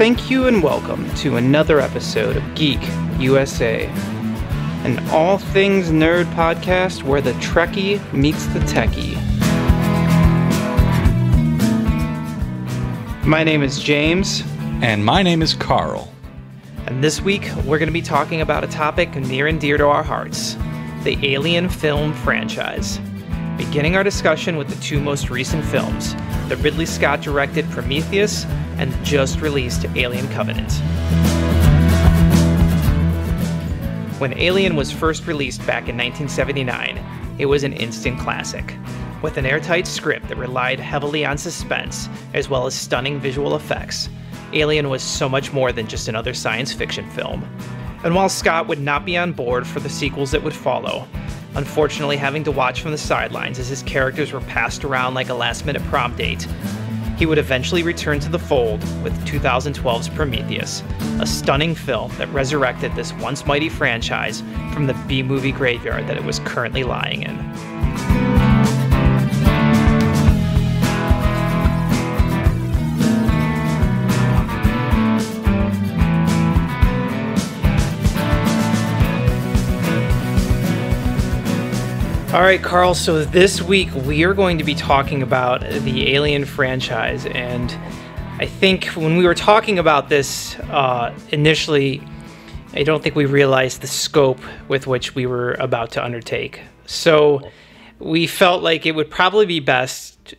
Thank you and welcome to another episode of Geek USA, an all things nerd podcast where the Trekkie meets the Techie. My name is James. And my name is Carl. And this week we're going to be talking about a topic near and dear to our hearts, the Alien film franchise. Beginning our discussion with the two most recent films, the Ridley Scott directed Prometheus and the just released Alien Covenant. When Alien was first released back in 1979, it was an instant classic. With an airtight script that relied heavily on suspense, as well as stunning visual effects, Alien was so much more than just another science fiction film. And while Scott would not be on board for the sequels that would follow, unfortunately having to watch from the sidelines as his characters were passed around like a last-minute prom date, he would eventually return to the fold with 2012's Prometheus, a stunning film that resurrected this once mighty franchise from the B-movie graveyard that it was currently lying in. All right, Carl, so this week we are going to be talking about the Alien franchise, and I think when we were talking about this initially, I don't think we realized the scope with which we were about to undertake. So we felt like it would probably be best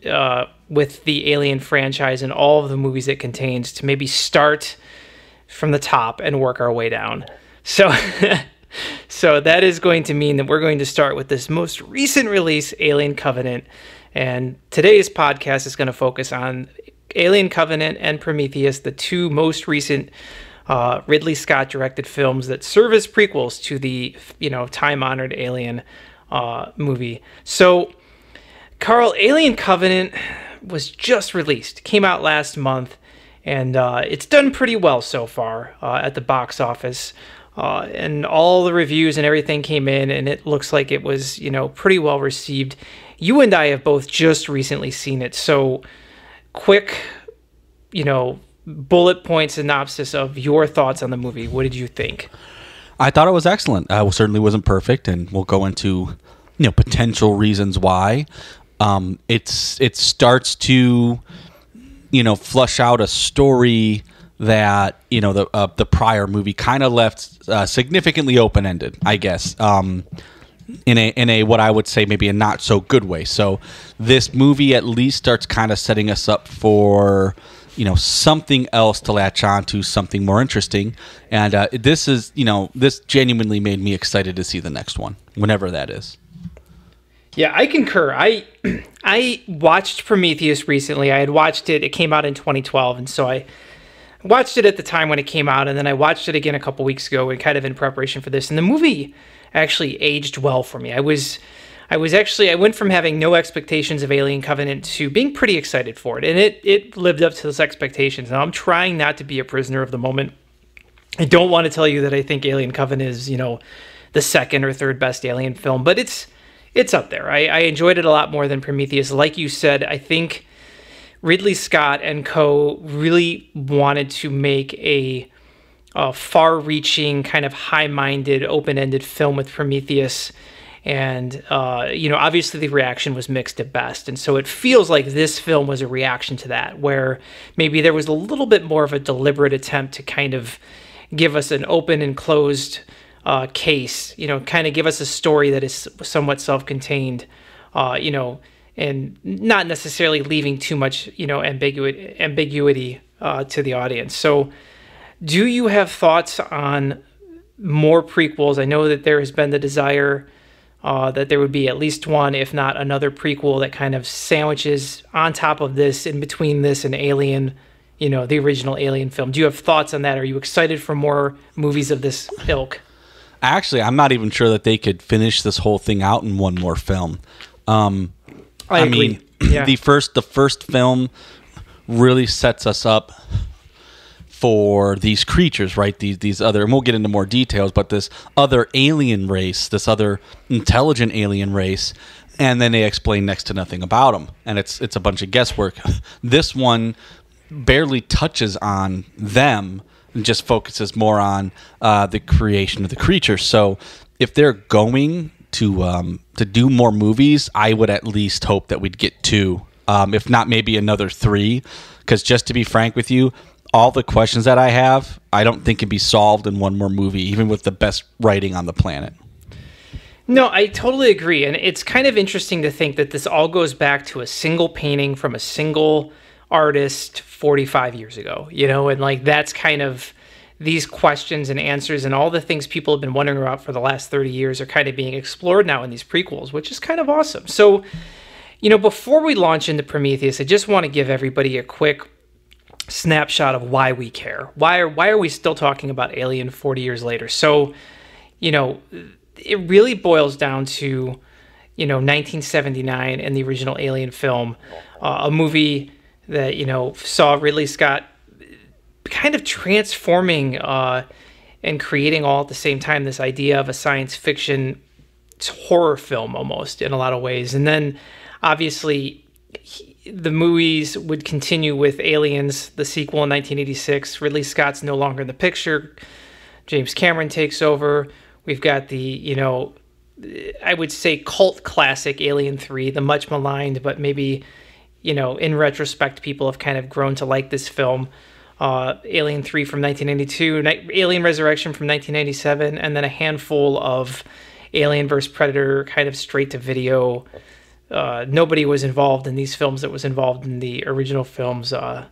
with the Alien franchise and all of the movies it contains to maybe start from the top and work our way down. So that is going to mean that we're going to start with this most recent release, Alien Covenant. And today's podcast is going to focus on Alien Covenant and Prometheus, the two most recent Ridley Scott directed films that serve as prequels to the, time-honored Alien movie. So, Carl, Alien Covenant was just released, came out last month, and it's done pretty well so far at the box office. And all the reviews and everything came in, and it looks like it was, pretty well received. You and I have both just recently seen it, so quick, bullet point synopsis of your thoughts on the movie. What did you think? I thought it was excellent. It certainly wasn't perfect, and we'll go into, potential reasons why. It starts to, flush out a story that the prior movie kind of left significantly open-ended, I guess, in a what I would say maybe a not so good way. So this movie at least starts kind of setting us up for something else to latch on to, something more interesting, and this genuinely made me excited to see the next one, whenever that is. Yeah, I concur. I watched Prometheus recently. I had watched it. It came out in 2012, and so I watched it at the time when it came out, and then I watched it again a couple weeks ago and kind of in preparation for this. And the movie actually aged well for me. I went from having no expectations of Alien Covenant to being pretty excited for it. And it lived up to those expectations. Now, I'm trying not to be a prisoner of the moment. I don't want to tell you that I think Alien Covenant is, the second or third best Alien film, but it's up there. I enjoyed it a lot more than Prometheus. Like you said, I think Ridley Scott and co. really wanted to make a far-reaching, kind of high-minded, open-ended film with Prometheus. And, obviously the reaction was mixed at best. And so it feels like this film was a reaction to that, where maybe there was a little bit more of a deliberate attempt to kind of give us an open and closed case, kind of give us a story that is somewhat self-contained, and not necessarily leaving too much, ambiguity to the audience. So do you have thoughts on more prequels? I know that there has been the desire that there would be at least one, if not another prequel that kind of sandwiches on top of this, in between this and Alien, the original Alien film. Do you have thoughts on that? Are you excited for more movies of this ilk? Actually, I'm not even sure that they could finish this whole thing out in one more film. I mean, yeah. the first film really sets us up for these creatures, right? These other, and we'll get into more details, but this other alien race, this other intelligent alien race, and then they explain next to nothing about them, and it's a bunch of guesswork. This one barely touches on them and just focuses more on the creation of the creature. So if they're going to do more movies, I would at least hope that we'd get 2, if not maybe another 3. Because just to be frank with you, all the questions that I have, I don't think can be solved in one more movie, even with the best writing on the planet. No, I totally agree. And it's kind of interesting to think that this all goes back to a single painting from a single artist 45 years ago, and like that's kind of these questions and answers and all the things people have been wondering about for the last 30 years are kind of being explored now in these prequels, which is kind of awesome. So, before we launch into Prometheus, I just want to give everybody a quick snapshot of why we care. Why are we still talking about Alien 40 years later? So, it really boils down to, 1979 and the original Alien film, a movie that, saw Ridley Scott kind of transforming and creating all at the same time this idea of a science fiction horror film almost in a lot of ways. And then obviously the movies would continue with Aliens, the sequel in 1986. Ridley Scott's no longer in the picture. James Cameron takes over. We've got the, I would say cult classic Alien 3, the much maligned, but maybe, in retrospect, people have kind of grown to like this film. Alien 3 from 1992, Alien Resurrection from 1997, and then a handful of Alien vs. Predator kind of straight to video. Nobody was involved in these films that was involved in the original films. And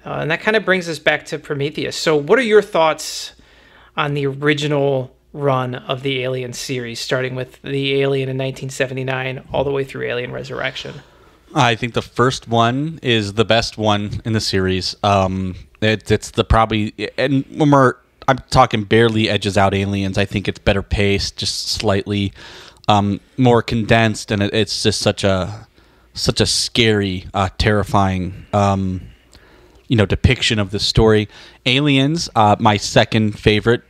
that kind of brings us back to Prometheus. So what are your thoughts on the original run of the Alien series, starting with the Alien in 1979 all the way through Alien Resurrection? I think the first one is the best one in the series. It's the probably, and when I'm talking barely edges out Aliens, I think it's better paced, just slightly more condensed, and it's just such a scary, terrifying, depiction of the story. Aliens, my second favorite,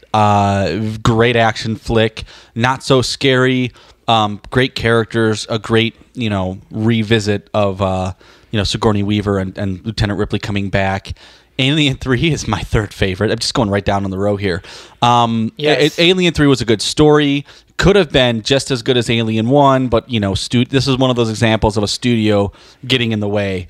great action flick, not so scary, great characters, a great, revisit of, Sigourney Weaver and Lieutenant Ripley coming back. Alien 3 is my third favorite. I'm just going right down on the row here. Yes. Alien 3 was a good story. Could have been just as good as Alien 1, but, this is one of those examples of a studio getting in the way,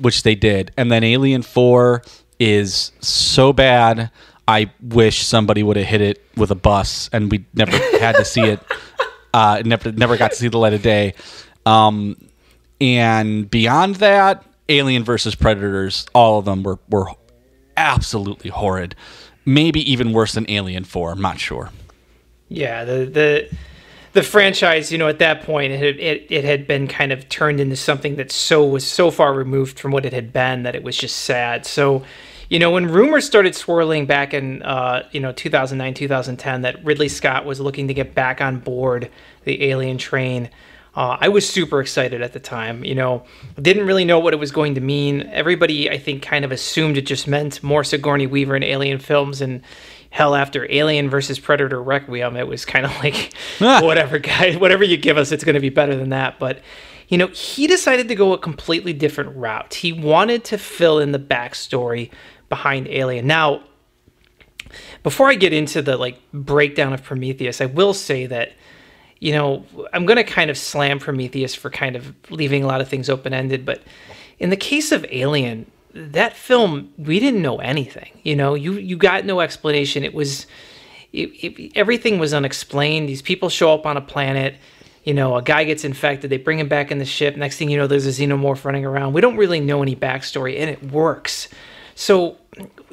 which they did. And then Alien 4 is so bad, I wish somebody would have hit it with a bus and we never had to see it. Never got to see the light of day. And beyond that, Alien versus Predators, all of them were absolutely horrid. Maybe even worse than Alien 4. I'm not sure. Yeah, the franchise, at that point, it had been kind of turned into something that was so far removed from what it had been that it was just sad. So, when rumors started swirling back in 2009, 2010 that Ridley Scott was looking to get back on board the Alien train, I was super excited at the time. Didn't really know what it was going to mean. Everybody, I think, kind of assumed it just meant more Sigourney Weaver in Alien films, and hell, after Alien versus Predator Requiem, it was kind of like, whatever, guys, whatever you give us, it's going to be better than that. But, he decided to go a completely different route. He wanted to fill in the backstory behind Alien. Now, before I get into the breakdown of Prometheus, I will say that, I'm going to kind of slam Prometheus for kind of leaving a lot of things open-ended, but in the case of Alien, that film, we didn't know anything. You got no explanation. Everything was unexplained. These people show up on a planet, a guy gets infected, they bring him back in the ship. Next thing you know, there's a xenomorph running around. We don't really know any backstory, and it works. So,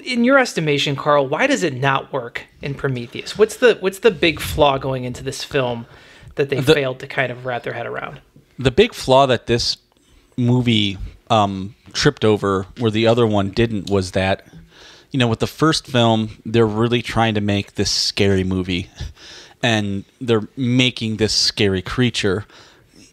in your estimation, Carl, why does it not work in Prometheus? What's the big flaw going into this film that they failed to kind of wrap their head around? The big flaw that this movie tripped over, where the other one didn't, was that, with the first film, they're really trying to make this scary movie, and they're making this scary creature.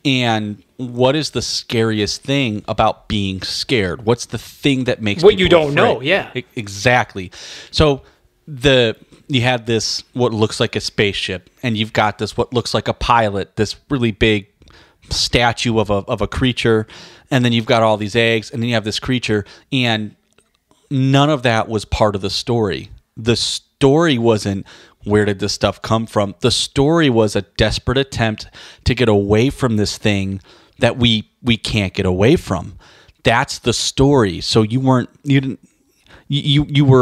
And what is the scariest thing about being scared? What's the thing that makes what people you don't afraid? know? Yeah, exactly. So you had this what looks like a spaceship, and you've got this what looks like a pilot, this really big statue of a creature, and then you've got all these eggs, and then you have this creature, and none of that was part of the story. The story wasn't where did this stuff come from. The story was a desperate attempt to get away from this thing that we can't get away from. That's the story. So you were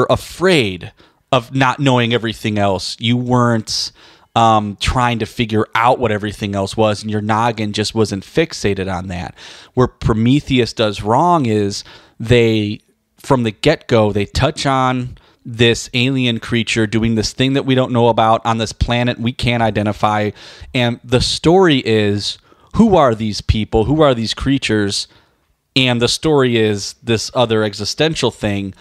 afraid of not knowing everything else. You weren't trying to figure out what everything else was, and your noggin just wasn't fixated on that. Where Prometheus does wrong is from the get-go, they touch on this alien creature doing this thing that we don't know about on this planet we can't identify. And the story is, who are these people? Who are these creatures? And the story is this other existential thing.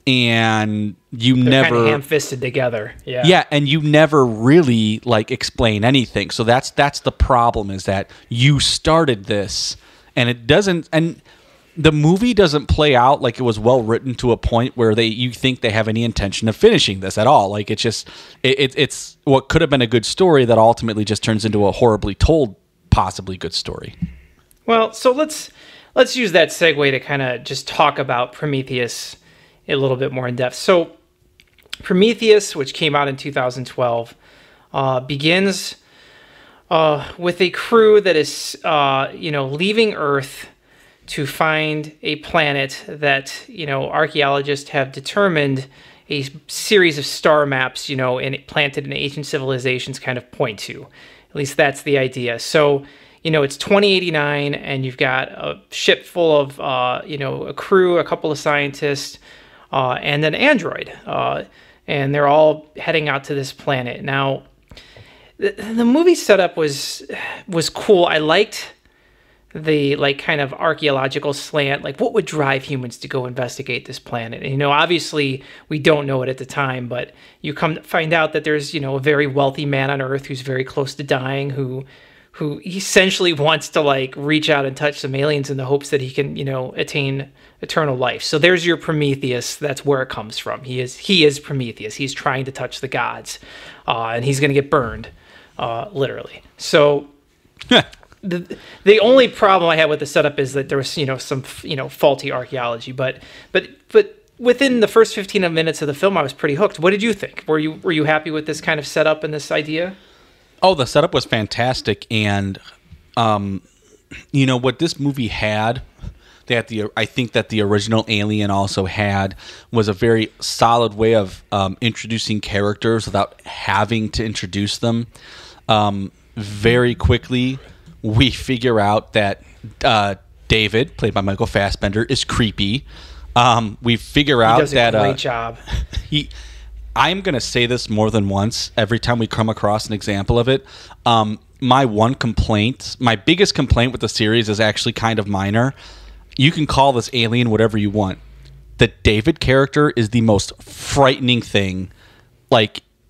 And they're never kind of ham-fisted together. Yeah. Yeah, and you never really explain anything. So that's the problem, is that you started this and it doesn't, and the movie doesn't play out like it was well written to a point where you think they have any intention of finishing this at all. Like, it's just it's what could have been a good story that ultimately just turns into a horribly told, possibly good story. Well, so let's use that segue to kind of just talk about Prometheus a little bit more in depth. So Prometheus, which came out in 2012, begins with a crew that is leaving Earth to find a planet that, archaeologists have determined a series of star maps, planted in ancient civilizations kind of point to. At least that's the idea. So, it's 2089 and you've got a ship full of, a crew, a couple of scientists, and an android. And they're all heading out to this planet. Now, the movie setup was cool. I liked the kind of archaeological slant, what would drive humans to go investigate this planet. And, obviously we don't know it at the time, but you come to find out that there's, a very wealthy man on Earth who's very close to dying, who essentially wants to reach out and touch some aliens in the hopes that he can, attain eternal life. So there's your Prometheus. That's where it comes from. He is Prometheus. He's trying to touch the gods, and he's going to get burned, literally. So the only problem I had with the setup is that there was, some, faulty archaeology, but within the first 15 minutes of the film, I was pretty hooked. What did you think? Were you happy with this kind of setup and this idea? Oh, the setup was fantastic, and what this movie had that I think that the original Alien also had was a very solid way of introducing characters without having to introduce them. Very quickly, we figure out that David, played by Michael Fassbender, is creepy. We figure out that he does a great job. I'm going to say this more than once every time we come across an example of it. My biggest complaint with the series is actually kind of minor. You can call this Alien whatever you want. The David character is the most frightening thing,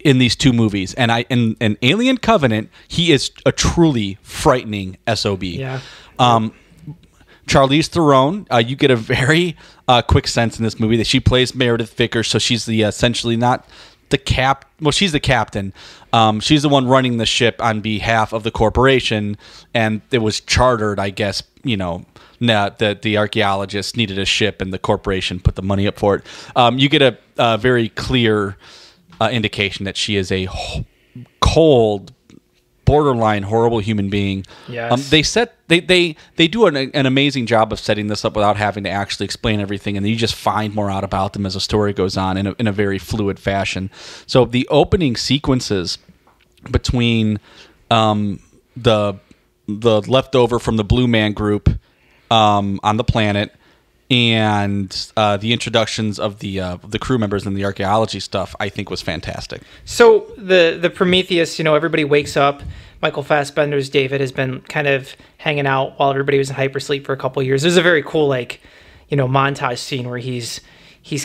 in these two movies. And in Alien Covenant, he is a truly frightening SOB. Yeah. Charlize Theron, you get a very quick sense in this movie that she plays Meredith Vickers, so she's essentially not the she's the captain. She's the one running the ship on behalf of the corporation, and it was chartered, I guess, the archaeologists needed a ship and the corporation put the money up for it. You get a very clear indication that she is a cold, borderline horrible human being. Yes. They do an amazing job of setting this up without having to actually explain everything, and then you just find more out about them as the story goes on in a very fluid fashion. So the opening sequences between the leftover from the Blue Man group on the planet and the introductions of the crew members and the archaeology stuff, I think, was fantastic. So the Prometheus, everybody wakes up. Michael Fassbender's David has been kind of hanging out while everybody was in hypersleep for a couple of years. There's a very cool montage scene where he's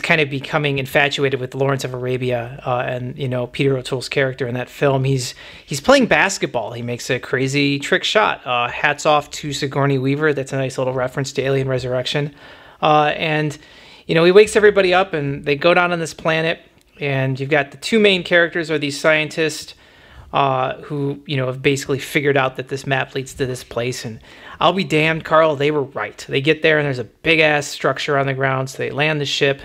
kind of becoming infatuated with Lawrence of Arabia and Peter O'Toole's character in that film. He's playing basketball. He makes a crazy trick shot. Hats off to Sigourney Weaver. That's a nice little reference to Alien Resurrection. And he wakes everybody up and they go down on this planet, and you've got the two main characters are these scientists who have basically figured out that this map leads to this place. And I'll be damned, Carl, they were right. They get there and there's a big ass structure on the ground, so they land the ship,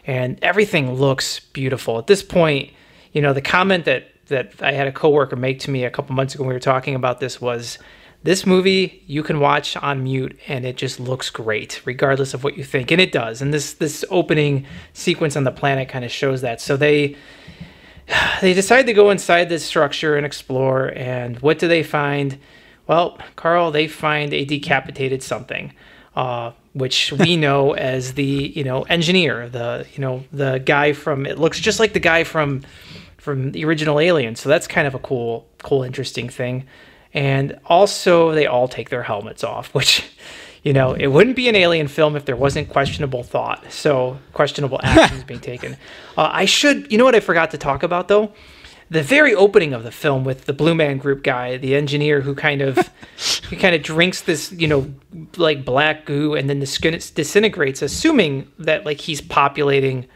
and everything looks beautiful. At this point, the comment that I had a coworker make to me a couple months ago when we were talking about this was, this movie you can watch on mute and it just looks great regardless of what you think, and it does. And this opening sequence on the planet kind of shows that. So they decide to go inside this structure and explore, and what do they find? Well, Carl, they find a decapitated something, which we know as the engineer, the guy from, it looks just like the guy from the original Alien. So that's kind of a cool interesting thing. And also, they all take their helmets off, which, it wouldn't be an Alien film if there wasn't questionable thought. So, questionable actions being taken. What I forgot to talk about, though? The very opening of the film with the Blue Man Group guy, the engineer who kind of drinks this, like black goo and then disintegrates, assuming that like he's populating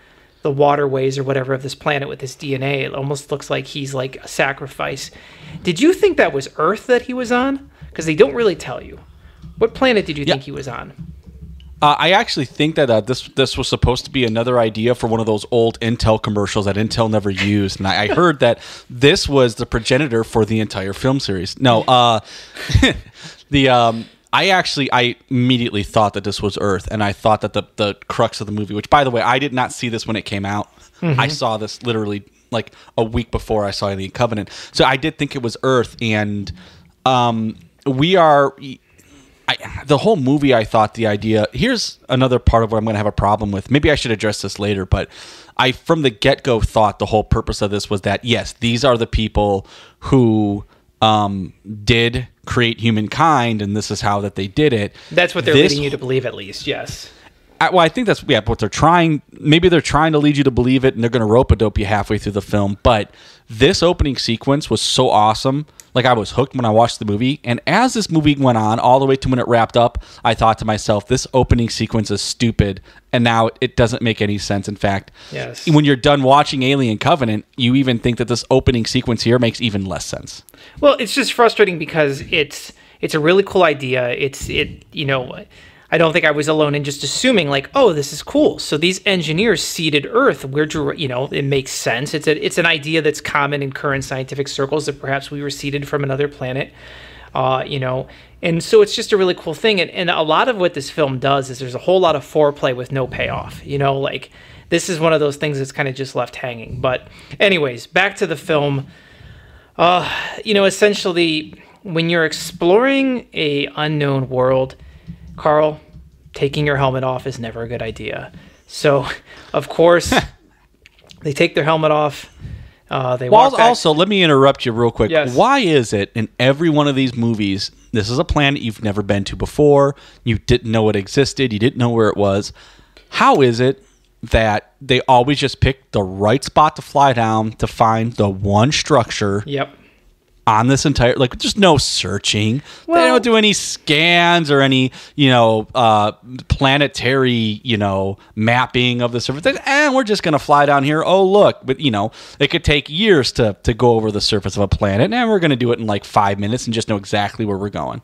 the waterways or whatever of this planet with his DNA. It almost looks like he's like a sacrifice. Did you think that was Earth that he was on? Because they don't really tell you. What planet did you think he was on? I actually think that this was supposed to be another idea for one of those old Intel commercials that Intel never used. And I heard that this was the progenitor for the entire film series. No, I immediately thought that this was Earth, and I thought that the crux of the movie, which, by the way, I did not see this when it came out. Mm-hmm. I saw this literally like a week before I saw Alien Covenant. So I did think it was Earth, and the whole movie, I thought the idea, here's another part of what I'm going to have a problem with. Maybe I should address this later, but I, from the get-go, thought the whole purpose of this was that, yes, these are the people who did create humankind, and this is how that they did it. That's what they're leading you to believe, at least, yes. Well, I think that's what they're trying. Maybe they're trying to lead you to believe it, and they're going to rope-a-dope you halfway through the film. But this opening sequence was so awesome. Like, I was hooked when I watched the movie. And as this movie went on, all the way to when it wrapped up, I thought to myself, this opening sequence is stupid. And now it doesn't make any sense. In fact, yes. When you're done watching Alien Covenant, you even think that this opening sequence here makes even less sense. Well, it's just frustrating because it's a really cool idea. I don't think I was alone in just assuming like, oh, this is cool. So these engineers seeded Earth. It makes sense. It's an idea that's common in current scientific circles that perhaps we were seeded from another planet, And so it's just a really cool thing. And a lot of what this film does is there's a whole lot of foreplay with no payoff. Like this is one of those things that's kind of just left hanging. But anyways, back to the film. Essentially, when you're exploring a unknown world, Carl, taking your helmet off is never a good idea. So, of course, they take their helmet off. They walk back. Also, let me interrupt you real quick. Yes. Why is it in every one of these movies, this is a planet you've never been to before, you didn't know it existed, you didn't know where it was. How is it that they always just pick the right spot to fly down to find the one structure? Yep. On this entire, like, there's no searching. They don't do any scans or any, planetary, mapping of the surface. And we're just going to fly down here. Oh, look. But, it could take years to go over the surface of a planet. And we're going to do it in like 5 minutes and just know exactly where we're going.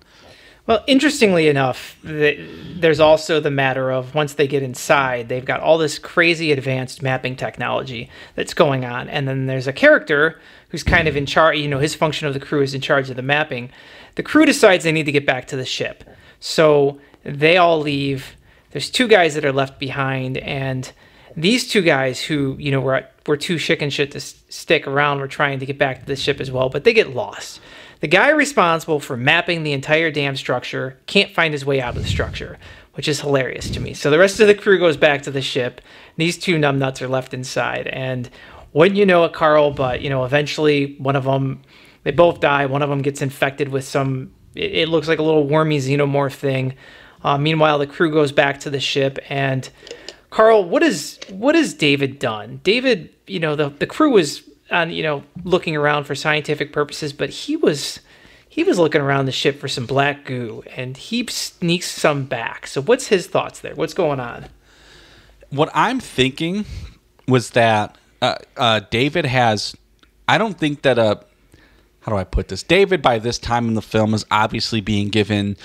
Well, interestingly enough, there's also the matter of once they get inside, they've got all this crazy advanced mapping technology that's going on. And then there's a character who's kind of in charge, his function of the crew is in charge of the mapping. The crew decides they need to get back to the ship. So they all leave. There's two guys that are left behind. And these two guys who, were too chicken shit to stick around were trying to get back to the ship as well, but they get lost. The guy responsible for mapping the entire damn structure can't find his way out of the structure, which is hilarious to me. So the rest of the crew goes back to the ship. These two numbnuts are left inside. And wouldn't you know it, Carl, but, eventually one of them, they both die. One of them gets infected with it looks like a little wormy xenomorph thing. Meanwhile, the crew goes back to the ship. And, Carl, what has David done? David, the crew was looking around for scientific purposes, but he was looking around the ship for some black goo, and he sneaks some back. So what's his thoughts there? What's going on? What I'm thinking was that David has, I don't think that how do I put this? David, by this time in the film, is obviously being given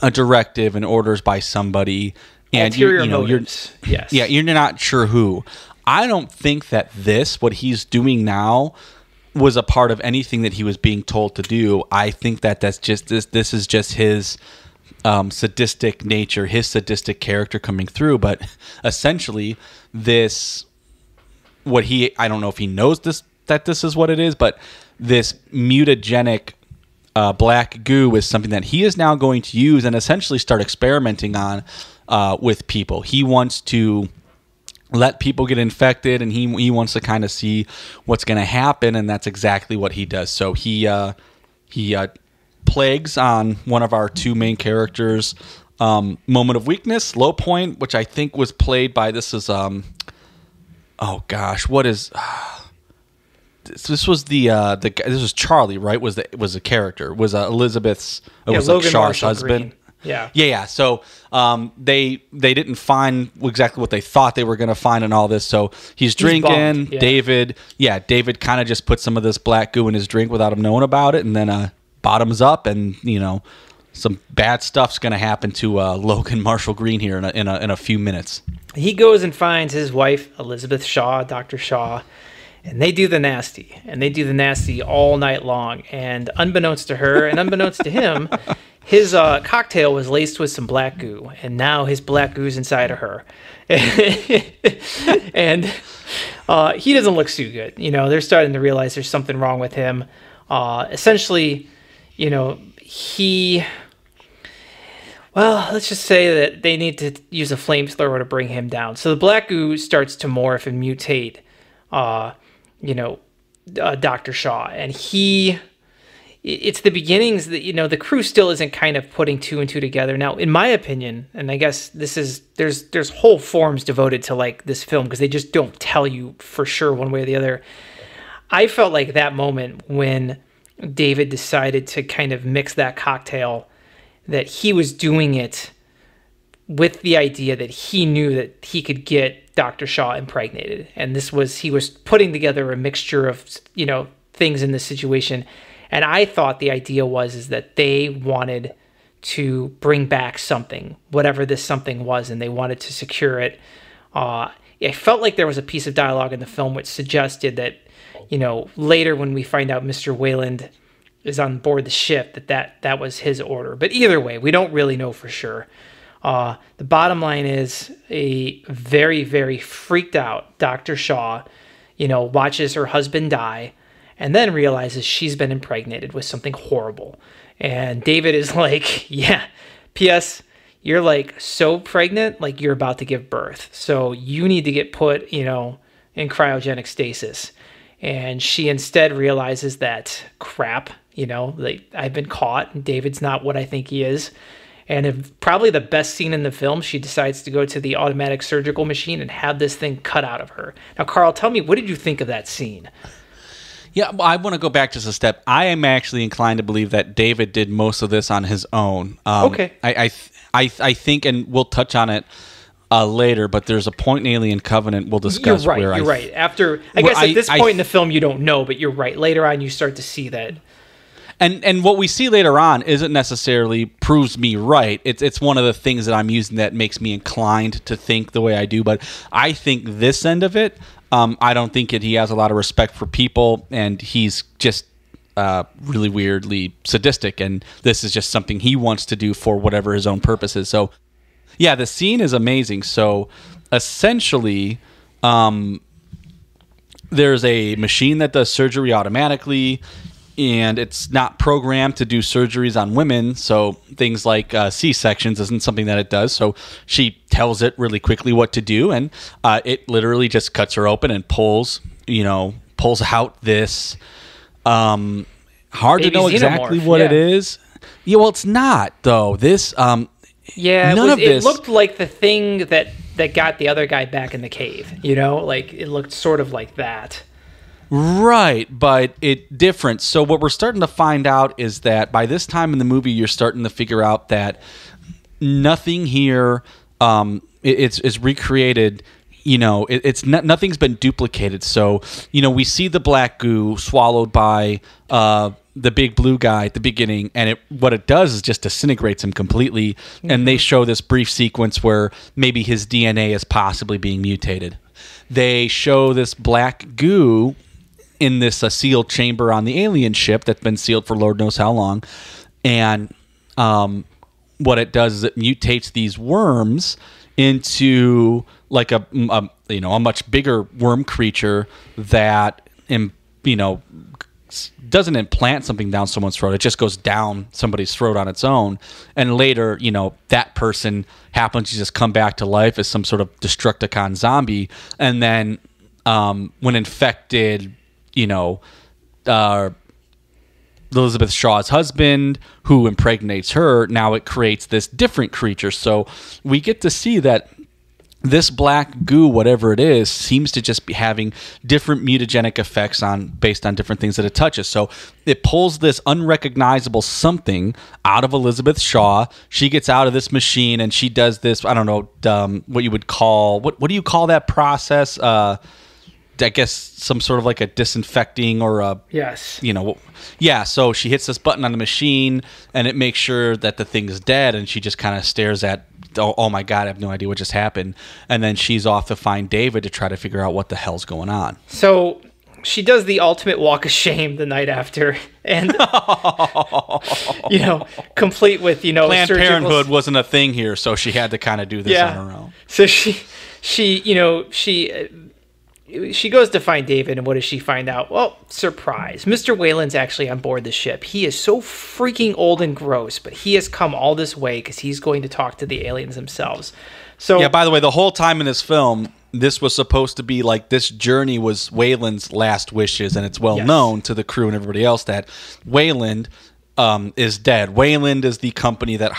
a directive and orders by somebody. And ulterior motives. Yes. Yeah, you're not sure who. I don't think that what he's doing now was a part of anything that he was being told to do. I think that that's just this is just his sadistic nature, his sadistic character coming through. But essentially, I don't know if he knows that this is what it is, but this mutagenic black goo is something that he is now going to use and essentially start experimenting on with people. He wants to let people get infected, and he wants to kind of see what's going to happen, and that's exactly what he does. So he plagues on one of our two main characters' moment of weakness, low point, which I think was played by this was this was this was Charlie, right? Was a character, was Elizabeth's was Logan like Shaw's Marshall husband. Green. Yeah. So they didn't find exactly what they thought they were going to find in all this. So he's drinking. Bummed. Yeah. David kind of just put some of this black goo in his drink without him knowing about it, and then bottoms up, and some bad stuff's going to happen to Logan Marshall Green here in a few minutes. He goes and finds his wife Elizabeth Shaw, Dr. Shaw, and they do the nasty. And they do the nasty all night long. And unbeknownst to her and unbeknownst to him, his cocktail was laced with some black goo, and now his black goo's inside of her. And he doesn't look too good. They're starting to realize there's something wrong with him. Essentially, let's just say that they need to use a flamethrower to bring him down. So the black goo starts to morph and mutate, Dr. Shaw, and it's the beginnings that, the crew still isn't kind of putting two and two together. Now, in my opinion, and I guess there's whole forums devoted to like this film because they just don't tell you for sure one way or the other. I felt like that moment when David decided to kind of mix that cocktail, that he was doing it with the idea that he knew that he could get Dr. Shaw impregnated. And he was putting together a mixture of, things in this situation. And I thought the idea is that they wanted to bring back something, whatever this something was, and they wanted to secure it. I felt like there was a piece of dialogue in the film which suggested that, later when we find out Mr. Wayland is on board the ship, that was his order. But either way, we don't really know for sure. The bottom line is a very, very freaked out Dr. Shaw, watches her husband die, and then realizes she's been impregnated with something horrible. And David is like, yeah, P.S., you're like so pregnant, like you're about to give birth. So you need to get put, in cryogenic stasis. And she instead realizes that, crap, I've been caught, and David's not what I think he is. And probably the best scene in the film, she decides to go to the automatic surgical machine and have this thing cut out of her. Now, Carl, tell me, what did you think of that scene? Yeah, I want to go back just a step. I am actually inclined to believe that David did most of this on his own. Okay. I think, and we'll touch on it later, but there's a point in Alien Covenant we'll discuss. You're right. After, I guess at this point in the film, you don't know, but you're right. Later on, you start to see that. And what we see later on isn't necessarily proves me right. It's one of the things that I'm using that makes me inclined to think the way I do. But I think this end of it, I don't think he has a lot of respect for people, and he's just really weirdly sadistic. And this is just something he wants to do for whatever his own purpose is. So, yeah, the scene is amazing. So, essentially, there's a machine that does surgery automatically, and it's not programmed to do surgeries on women, so things like C-sections isn't something that it does. So she tells it really quickly what to do, and it literally just cuts her open and pulls out this hard to know exactly what it is. Yeah, well, it's not though. This it looked like the thing that got the other guy back in the cave. Like it looked sort of like that. Right, but it different. So what we're starting to find out is that by this time in the movie, you're starting to figure out that nothing here it's recreated. Nothing's been duplicated. So we see the black goo swallowed by the big blue guy at the beginning, and what it does is just disintegrates him completely. Mm-hmm. And they show this brief sequence where maybe his DNA is possibly being mutated. they show this black goo in this sealed chamber on the alien ship that's been sealed for Lord knows how long. And what it does is it mutates these worms into like a much bigger worm creature that doesn't implant something down someone's throat. It just goes down somebody's throat on its own. And later, that person happens to just come back to life as some sort of Destructicon zombie. And then when infected, Elizabeth Shaw's husband, who impregnates her, now it creates this different creature. So we get to see that this black goo, whatever it is, seems to just be having different mutagenic effects based on different things that it touches. So it pulls this unrecognizable something out of Elizabeth Shaw. She gets out of this machine and she does this, I don't know, what you would call, what do you call that process? I guess some sort of like a disinfecting or a... Yes. Yeah, so she hits this button on the machine and it makes sure that the thing's dead, and she just kind of stares at, oh my God, I have no idea what just happened. And then she's off to find David to try to figure out what the hell's going on. So she does the ultimate walk of shame the night after, and complete with Planned Parenthood wasn't a thing here, so she had to kind of do this on her own. So she goes to find David, and what does she find out? Well, surprise. Mr. Wayland's actually on board the ship. He is so freaking old and gross, but he has come all this way because he's going to talk to the aliens themselves. So yeah, by the way, the whole time in this film, this was supposed to be like this journey was Wayland's last wishes, and it's well known to the crew and everybody else that Wayland is dead. Wayland is the company that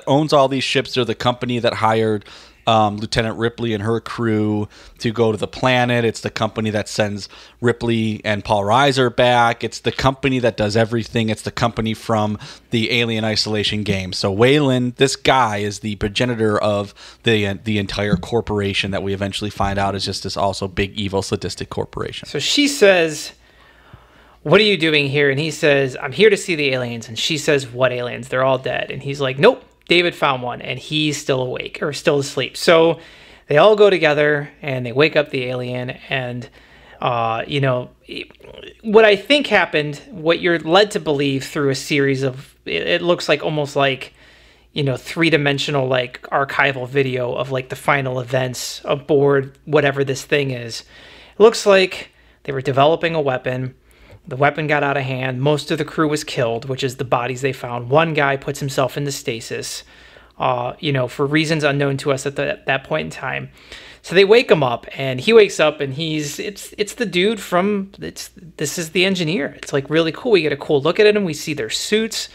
owns all these ships. They're the company that hired Lieutenant Ripley and her crew to go to the planet. It's the company that sends Ripley and Paul Reiser back. It's the company that does everything. It's the company from the Alien Isolation game. So Wayland, this guy, is the progenitor of the entire corporation that we eventually find out is just this also big, evil, sadistic corporation. So she says, "What are you doing here?" And he says, "I'm here to see the aliens." And she says, "What aliens? They're all dead." And he's like, "Nope. David found one, and he's still awake, or still asleep." So they all go together, and they wake up the alien, and, what I think happened, what you're led to believe through a series of, it looks like almost like, three-dimensional, like, archival video of, like, the final events aboard whatever this thing is. It looks like they were developing a weapon. The weapon got out of hand. Most of the crew was killed, which is the bodies they found. One guy puts himself into stasis, for reasons unknown to us at that point in time. So they wake him up, and he wakes up, and it's the dude this is the engineer. It's like really cool. We get a cool look at him. We see their suits.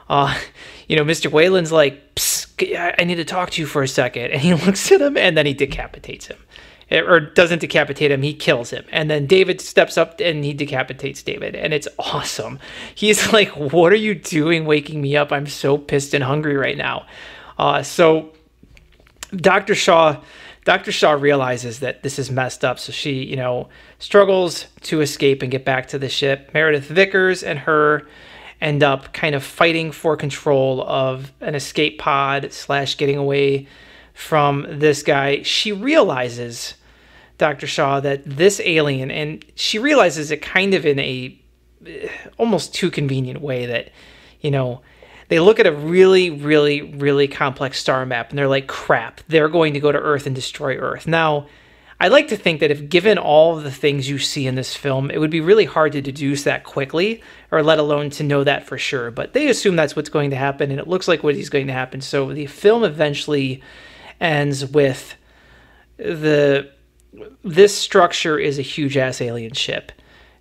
Mr. Wayland's like, "Psst, I need to talk to you for a second." And he looks at him, and then he decapitates him. Or doesn't decapitate him, he kills him. And then David steps up and he decapitates David. And it's awesome. He's like, "What are you doing waking me up? I'm so pissed and hungry right now." So Dr. Shaw realizes that this is messed up. So she, struggles to escape and get back to the ship. Meredith Vickers and her end up kind of fighting for control of an escape pod / getting away from this guy. She realizes, Dr. Shaw, that this alien, and she realizes it kind of in a almost too convenient way, that, they look at a really, really, really complex star map and they're like, crap, they're going to go to Earth and destroy Earth. Now, I'd like to think that if given all of the things you see in this film, it would be really hard to deduce that quickly, or let alone to know that for sure. But they assume that's what's going to happen, and it looks like what is going to happen. So the film eventually ends with this structure is a huge ass alien ship,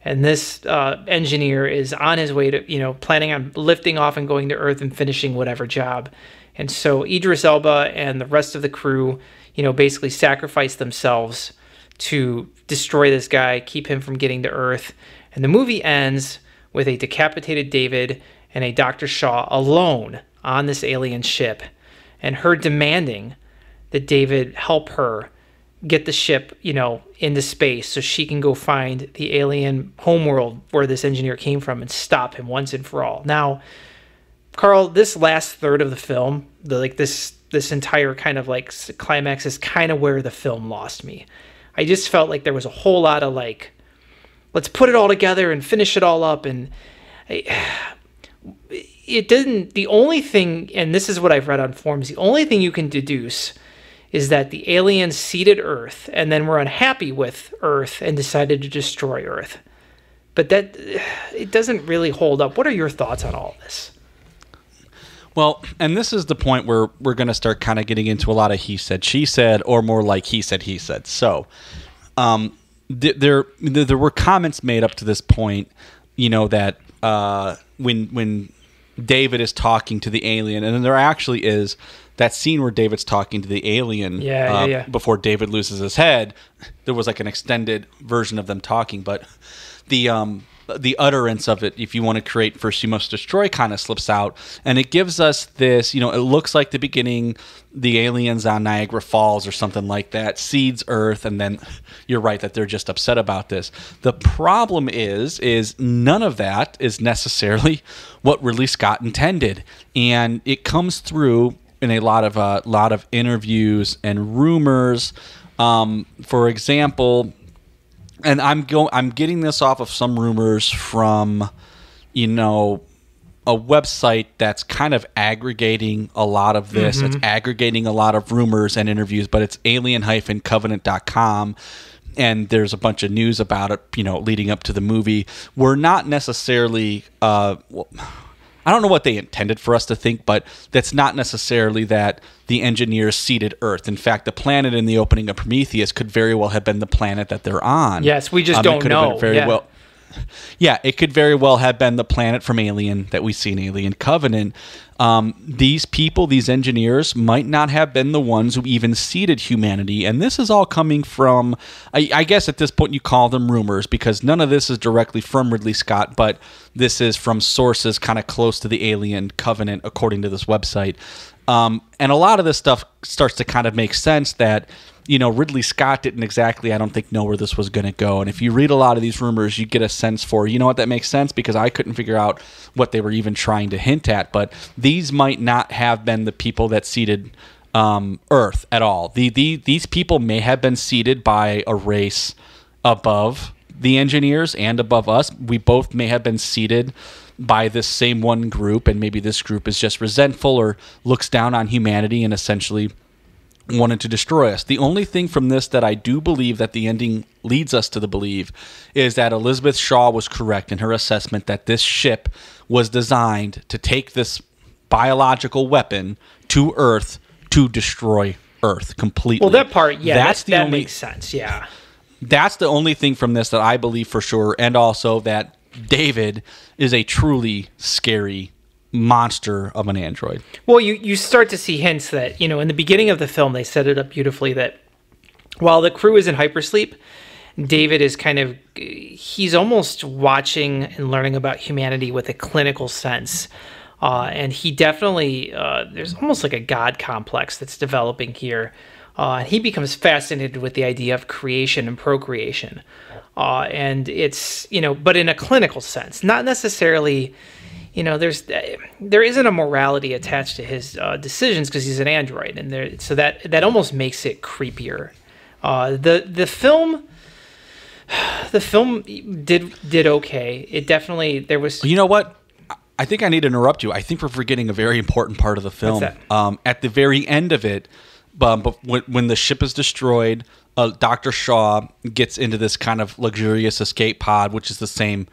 and this engineer is on his way to planning on lifting off and going to Earth and finishing whatever job. And so Idris Elba and the rest of the crew basically sacrifice themselves to destroy this guy, keep him from getting to Earth. And the movie ends with a decapitated David and a Dr. Shaw alone on this alien ship, and her demanding that David help her get the ship, into space so she can go find the alien homeworld where this engineer came from and stop him once and for all. Now, Carl, this last third of the film, this entire kind of like climax is kind of where the film lost me. I just felt like there was a whole lot of like, let's put it all together and finish it all up. And it didn't, the only thing, and this is what I've read on forums, the only thing you can deduce is that the aliens seeded Earth and then were unhappy with Earth and decided to destroy Earth. But that, it doesn't really hold up. What are your thoughts on all this? Well, and this is the point where we're going to start kind of getting into a lot of he said, she said, or more like he said, he said. So there were comments made up to this point, you know, that when David is talking to the alien, and then there actually is that scene where David's talking to the alien before David loses his head. There was like an extended version of them talking, but the utterance of it, if you want to create first you must destroy, kind of slips out, and it gives us this, you know, it looks like the beginning, the aliens on Niagara Falls or something like that, seeds Earth, and then you're right that they're just upset about this. The problem is none of that is necessarily what Ridley Scott intended, and it comes through in a lot of interviews and rumors. For example, and I'm getting this off of some rumors from, you know, a website that's kind of aggregating a lot of this. It's aggregating a lot of rumors and interviews, but it's Alien.Covenant.com. And there's a bunch of news about it, you know, leading up to the movie. We're not necessarily, I don't know what they intended for us to think, but that's not necessarily that the engineers seeded Earth. In fact, the planet in the opening of Prometheus could very well have been the planet that they're on. Yes, we just don't know. It could very well have been the planet from Alien that we see in Alien Covenant. These people, these engineers, might not have been the ones who even seeded humanity. And this is all coming from, I guess at this point you call them rumors, because none of this is directly from Ridley Scott, but this is from sources kind of close to the Alien Covenant, according to this website. And a lot of this stuff starts to kind of make sense that, you know, Ridley Scott didn't exactly, I don't think, know where this was going to go. And if you read a lot of these rumors, you get a sense for, you know what, that makes sense, because I couldn't figure out what they were even trying to hint at. But these might not have been the people that seeded Earth at all. These people may have been seeded by a race above the engineers and above us. We both may have been seeded by this same one group, and maybe this group is just resentful or looks down on humanity and essentially wanted to destroy us. The only thing from this that I do believe that the ending leads us to believe is that Elizabeth Shaw was correct in her assessment that this ship was designed to take this biological weapon to Earth to destroy Earth completely. Well, that part, yeah, that makes sense, yeah. That's the only thing from this that I believe for sure, and also that David is a truly scary monster of an android. Well, you start to see hints that, you know, in the beginning of the film, they set it up beautifully that while the crew is in hypersleep, David is he's almost watching and learning about humanity with a clinical sense. And he definitely, there's almost like a God complex that's developing here. He becomes fascinated with the idea of creation and procreation. And it's, you know, but in a clinical sense, not necessarily, you know, there isn't a morality attached to his decisions because he's an android, and so that almost makes it creepier. The film did okay. It definitely, there was. You know what? I think I need to interrupt you. I think we're forgetting a very important part of the film. What's that? At the very end of it, but when the ship is destroyed, Dr. Shaw gets into this kind of luxurious escape pod, which is the same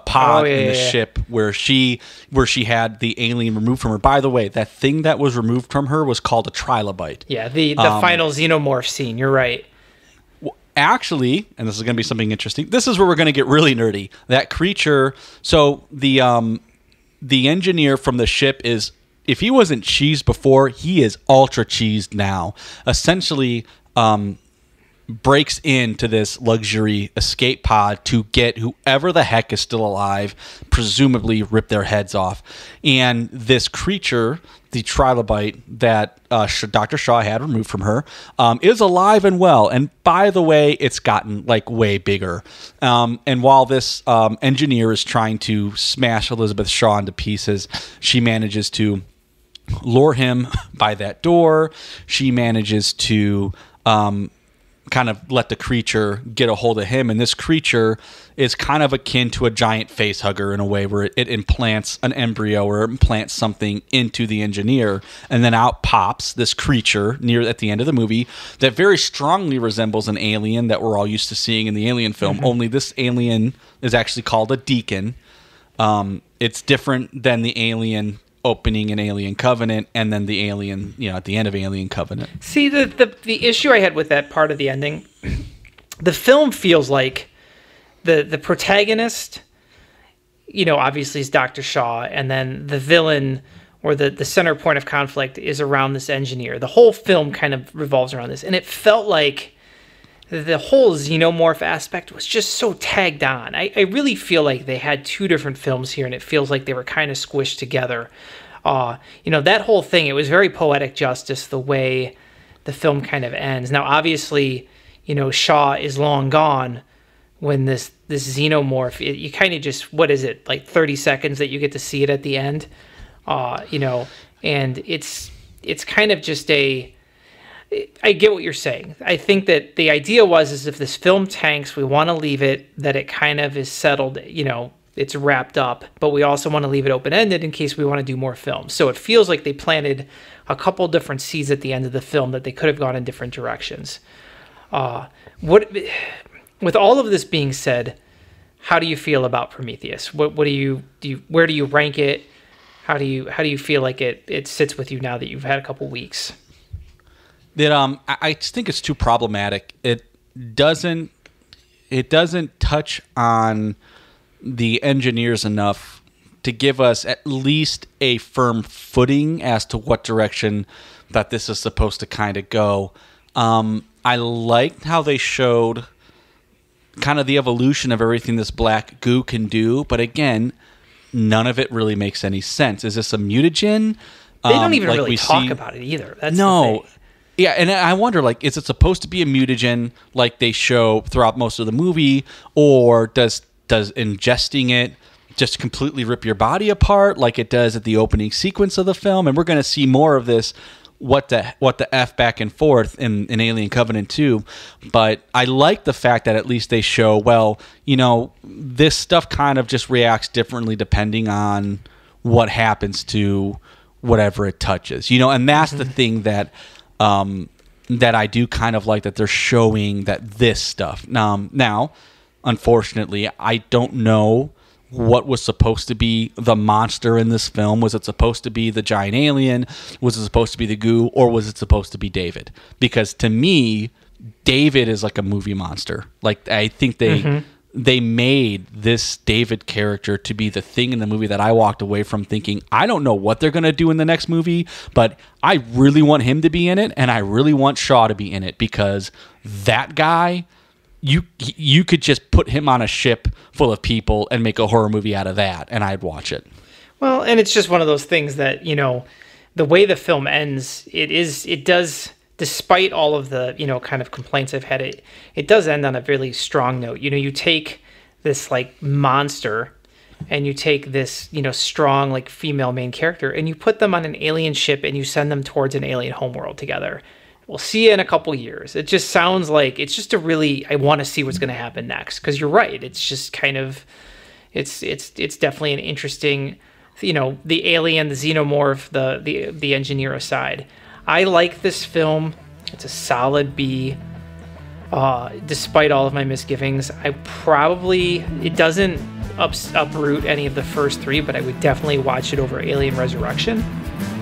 pod in the ship where she had the alien removed from her. By the way, that thing that was removed from her was called a trilobite. Yeah, the final xenomorph scene. You're right. Well, actually, and this is going to be something interesting. This is where we're going to get really nerdy. That creature. So the engineer from the ship is, if he wasn't cheesed before, he is ultra cheesed now. Essentially, breaks into this luxury escape pod to get whoever the heck is still alive, presumably rip their heads off. And this creature, the trilobite that Dr. Shaw had removed from her, is alive and well. And by the way, it's gotten like way bigger. And while this engineer is trying to smash Elizabeth Shaw into pieces, she manages to lure him by that door. She manages to kind of let the creature get a hold of him. And this creature is kind of akin to a giant face hugger in a way where it implants an embryo or implants something into the engineer. And then out pops this creature at the end of the movie that very strongly resembles an alien that we're all used to seeing in the Alien film. Only this alien is actually called a deacon. It's different than the alien opening in Alien Covenant, and then the alien, at the end of Alien Covenant. See, the issue I had with that part of the ending, the film feels like the protagonist, obviously is Dr. Shaw, and then the villain or the center point of conflict is around this engineer. The whole film kind of revolves around this, and it felt like the whole xenomorph aspect was just so tagged on. I really feel like they had two different films here, and it feels like they were kind of squished together. That whole thing, it was very poetic justice, the way the film kind of ends. Now, obviously, Shaw is long gone when this xenomorph, you kind of just, what is it, like 30 seconds that you get to see it at the end? And it's kind of just I get what you're saying. I think that the idea is if this film tanks, we want to leave it that it kind of is settled, it's wrapped up, but we also want to leave it open-ended in case we want to do more films. So it feels like they planted a couple different seeds at the end of the film that they could have gone in different directions. With all of this being said, how do you feel about Prometheus? Where do you rank it? How do you feel like it sits with you now that you've had a couple weeks? I just think it's too problematic. It doesn't touch on the engineers enough to give us at least a firm footing as to what direction that this is supposed to kind of go. I liked how they showed kind of the evolution of everything this black goo can do, but again, none of it really makes any sense. Is this a mutagen? They don't even really talk about it either. That's no. The thing. Yeah, and I wonder, is it supposed to be a mutagen like they show throughout most of the movie, or does ingesting it just completely rip your body apart like it does at the opening sequence of the film? And we're going to see more of this, what the F back and forth in Alien Covenant 2. But I like the fact that at least they show, this stuff kind of just reacts differently depending on what happens to whatever it touches. And that's the thing that I do kind of like, that they're showing that this stuff. Now, unfortunately, I don't know what was supposed to be the monster in this film. Was it supposed to be the giant alien? Was it supposed to be the goo? Or was it supposed to be David? Because to me, David is like a movie monster. I think they made this David character to be the thing in the movie that I walked away from thinking, I don't know what they're going to do in the next movie, but I really want him to be in it, and I really want Shaw to be in it, because that guy, you could just put him on a ship full of people and make a horror movie out of that, and I'd watch it. Well, and it's just one of those things that, the way the film ends, it does, despite all of the, kind of complaints I've had, it does end on a really strong note. You take this monster, and you take this, strong female main character, and you put them on an alien ship, and you send them towards an alien homeworld together. We'll see you in a couple years. It just sounds like it's just I want to see what's going to happen next, because you're right. It's just kind of, it's definitely an interesting, the alien, the xenomorph, the engineer aside. I like this film. It's a solid B. Despite all of my misgivings, it doesn't uproot any of the first three, but I would definitely watch it over Alien Resurrection,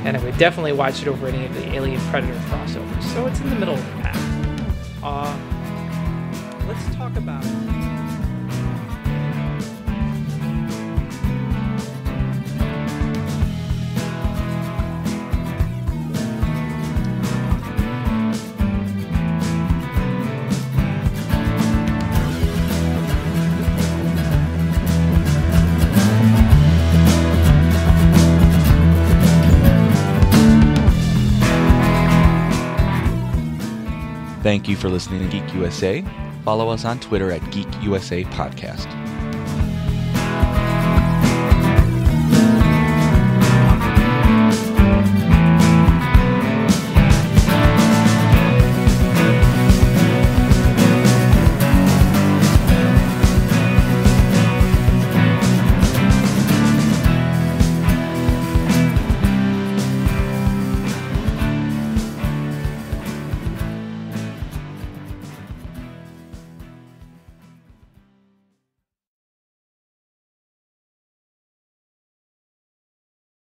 and I would definitely watch it over any of the Alien Predator crossovers. So it's in the middle of the pack. Let's talk about Thank you for listening to Geek USA. Follow us on Twitter at Geek USA Podcast.